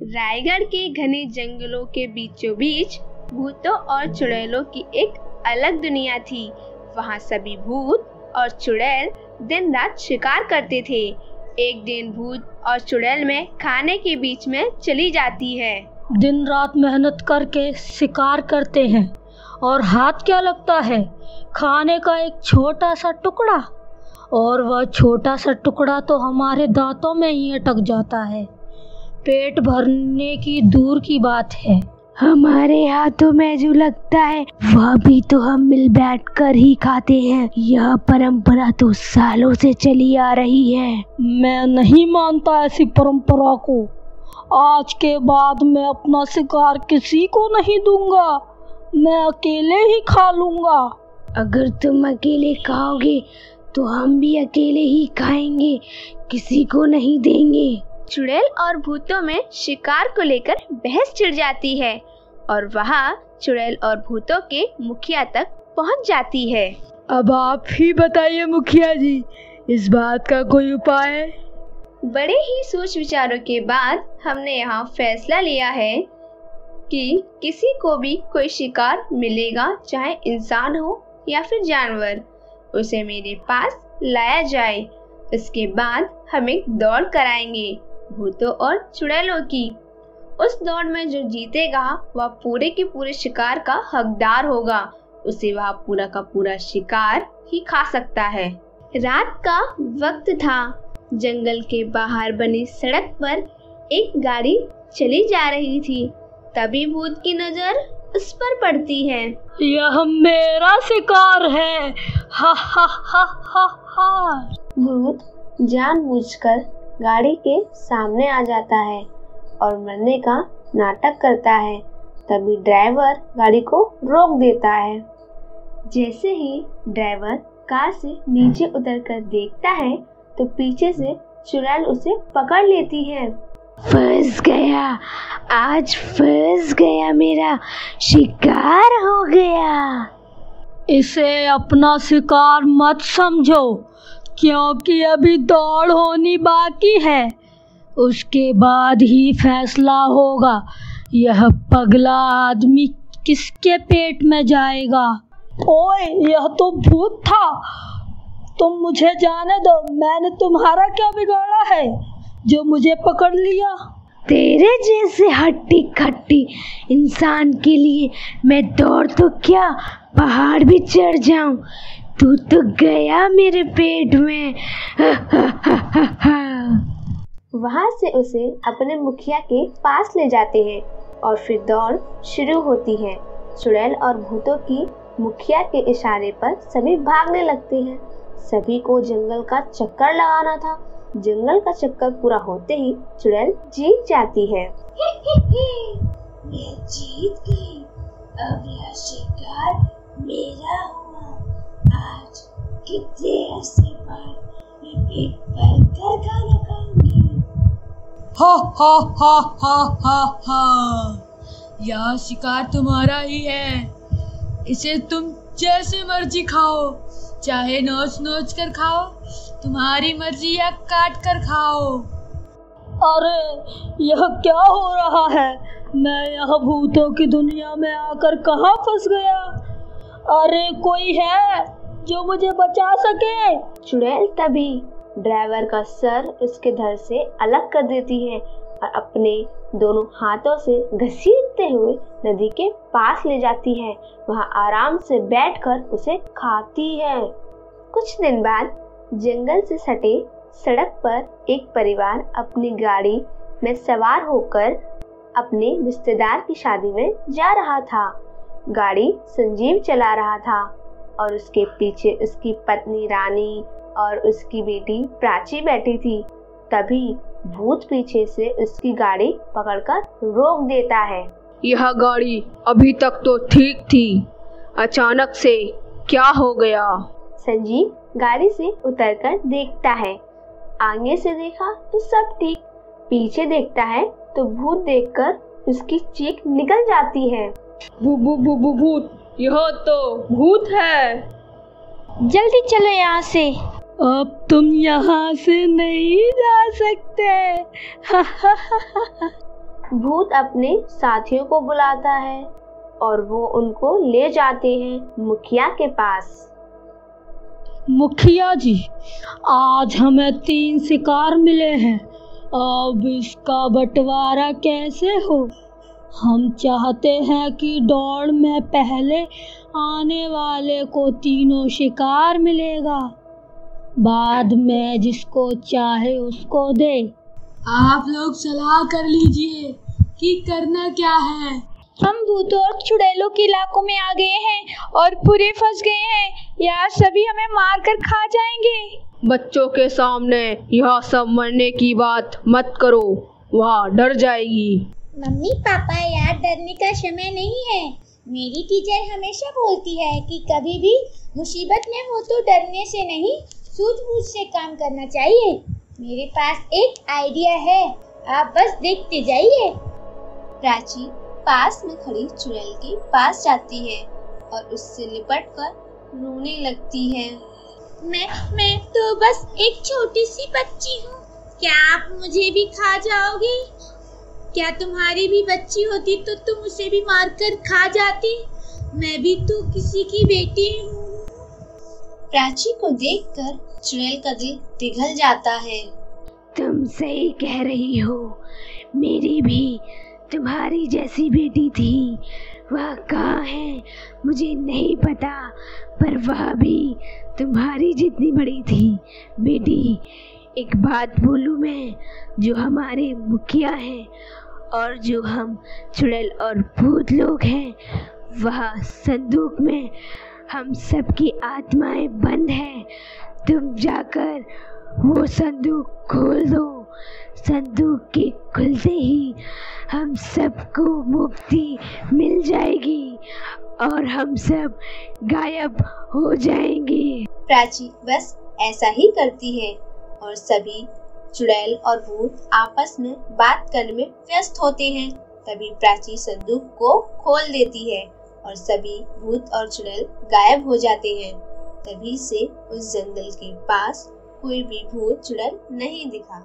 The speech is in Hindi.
रायगढ़ के घने जंगलों के बीचों बीच भूतों और चुड़ैलों की एक अलग दुनिया थी। वहाँ सभी भूत और चुड़ैल दिन रात शिकार करते थे। एक दिन भूत और चुड़ैल में खाने के बीच में चली जाती है। दिन रात मेहनत करके शिकार करते हैं और हाथ क्या लगता है, खाने का एक छोटा सा टुकड़ा, और वह छोटा सा टुकड़ा तो हमारे दांतों में ही अटक जाता है। पेट भरने की दूर की बात है, हमारे हाथों में जो लगता है वह भी तो हम मिल बैठ कर ही खाते हैं। यह परंपरा तो सालों से चली आ रही है। मैं नहीं मानता ऐसी परंपरा को। आज के बाद मैं अपना शिकार किसी को नहीं दूंगा, मैं अकेले ही खा लूंगा। अगर तुम अकेले खाओगे तो हम भी अकेले ही खाएंगे, किसी को नहीं देंगे। चुड़ैल और भूतों में शिकार को लेकर बहस छिड़ जाती है और वहाँ चुड़ैल और भूतों के मुखिया तक पहुँच जाती है। अब आप ही बताइए मुखिया जी, इस बात का कोई उपाय है? बड़े ही सोच विचारों के बाद हमने यहाँ फैसला लिया है कि किसी को भी कोई शिकार मिलेगा, चाहे इंसान हो या फिर जानवर, उसे मेरे पास लाया जाए। इसके बाद हम एक दौड़ कराएंगे भूतों और चुड़ैलों की। उस दौड़ में जो जीतेगा वह पूरे के पूरे शिकार का हकदार होगा। उसे वह पूरा का पूरा शिकार ही खा सकता है। रात का वक्त था। जंगल के बाहर बनी सड़क पर एक गाड़ी चली जा रही थी। तभी भूत की नजर उस पर पड़ती है। यह मेरा शिकार है, हा हा हा हा हा। भूत जानबूझकर गाड़ी के सामने आ जाता है और मरने का नाटक करता है। तभी ड्राइवर गाड़ी को रोक देता है। जैसे ही ड्राइवर कार से नीचे उतरकर देखता है तो पीछे से चुड़ैल उसे पकड़ लेती है। फंस गया, आज फंस गया, मेरा शिकार हो गया। इसे अपना शिकार मत समझो, क्योंकि अभी दौड़ होनी बाकी है। उसके बाद ही फैसला होगा यह पगला आदमी किसके पेट में जाएगा। ओए, यह तो भूत था, तुम मुझे जाने दो। मैंने तुम्हारा क्या बिगाड़ा है जो मुझे पकड़ लिया? तेरे जैसे हट्टी खट्टी इंसान के लिए मैं दौड़ तो क्या, पहाड़ भी चढ़ जाऊं। तू तो गया मेरे पेट में। वहाँ से उसे अपने मुखिया के पास ले जाते हैं और फिर दौड़ शुरू होती है। चुड़ैल और भूतों की मुखिया के इशारे पर सभी भागने लगते हैं। सभी को जंगल का चक्कर लगाना था। जंगल का चक्कर पूरा होते ही चुड़ैल जीत जाती है। मैं जीत गई, अब यह शिकार मेरा हुआ। आज कितने ऐसे बार मैं पेट भर कर खाना खाऊंगी। हा हा हा हा हा हा। यह शिकार तुम्हारा ही है, इसे तुम जैसे मर्जी खाओ, चाहे नोच नोच कर खाओ, तुम्हारी मर्जी, या काट कर खाओ। अरे यह क्या हो रहा है? मैं यह भूतों की दुनिया में आकर कहाँ फंस गया? अरे कोई है जो मुझे बचा सके? चुड़ैल तभी ड्राइवर का सर उसके धड़ से अलग कर देती है और अपने दोनों हाथों से घसीटते हुए नदी के पास ले जाती है। वहाँ आराम से बैठकर उसे खाती है। कुछ दिन बाद जंगल से सटे सड़क पर एक परिवार अपनी गाड़ी में सवार होकर अपने रिश्तेदार की शादी में जा रहा था। गाड़ी संजीव चला रहा था और उसके पीछे उसकी पत्नी रानी और उसकी बेटी प्राची बैठी थी। तभी भूत पीछे से उसकी गाड़ी पकड़कर रोक देता है। यह गाड़ी अभी तक तो ठीक थी, अचानक से क्या हो गया? संजीव गाड़ी से उतरकर देखता है। आगे से देखा तो सब ठीक, पीछे देखता है तो भूत देखकर उसकी चीख निकल जाती है। भूत, यह तो भूत है। जल्दी चलो यहाँ से। अब तुम यहाँ से नहीं जा सकते। भूत अपने साथियों को बुलाता है और वो उनको ले जाते हैं मुखिया के पास। मुखिया जी, आज हमें 3 शिकार मिले हैं, अब इसका बंटवारा कैसे हो? हम चाहते हैं कि दौड़ में पहले आने वाले को तीनों शिकार मिलेगा, बाद में जिसको चाहे उसको दे। आप लोग सलाह कर लीजिए कि करना क्या है। हम भूतों और चुड़ैलों के इलाकों में आ गए हैं और पूरे फंस गए हैं। यार सभी हमें मार कर खा जाएंगे। बच्चों के सामने यह सब मरने की बात मत करो, वहाँ डर जाएगी। मम्मी पापा यार, डरने का समय नहीं है। मेरी टीचर हमेशा बोलती है कि कभी भी मुसीबत में हो तो डरने से नहीं, सूझबूझ से काम करना चाहिए। मेरे पास एक आइडिया है, आप बस देखते जाइए। प्राची पास में खड़ी चुड़ैल के पास जाती है और उससे लिपट कर रोने लगती है। मैं तो बस एक छोटी सी बच्ची हूँ, क्या आप मुझे भी खा जाओगे? क्या तुम्हारी भी बच्ची होती तो तुम उसे भी मारकर खा जाती? मैं भी तो किसी की बेटी हूँ। प्राची को देखकर चुड़ैल का दिल पिघल जाता है। तुम सही कह रही हो, मेरी भी तुम्हारी जैसी बेटी थी। वह कहाँ है मुझे नहीं पता, पर वह भी तुम्हारी जितनी बड़ी थी। बेटी, एक बात बोलूं मैं, जो हमारे मुखिया हैं और जो हम चुड़ैल और भूत लोग हैं, वह संदूक में हम सबकी आत्माएं बंद हैं। तुम जाकर वो संदूक खोल दो। संदूक के खुलते ही हम सबको मुक्ति मिल जाएगी और हम सब गायब हो जाएंगे। प्राची बस ऐसा ही करती है और सभी चुड़ैल और भूत आपस में बात करने में व्यस्त होते हैं। तभी प्राची संदूक को खोल देती है और सभी भूत और चुड़ैल गायब हो जाते हैं। तभी से उस जंगल के पास कोई भी भूत चुड़ैल नहीं दिखा।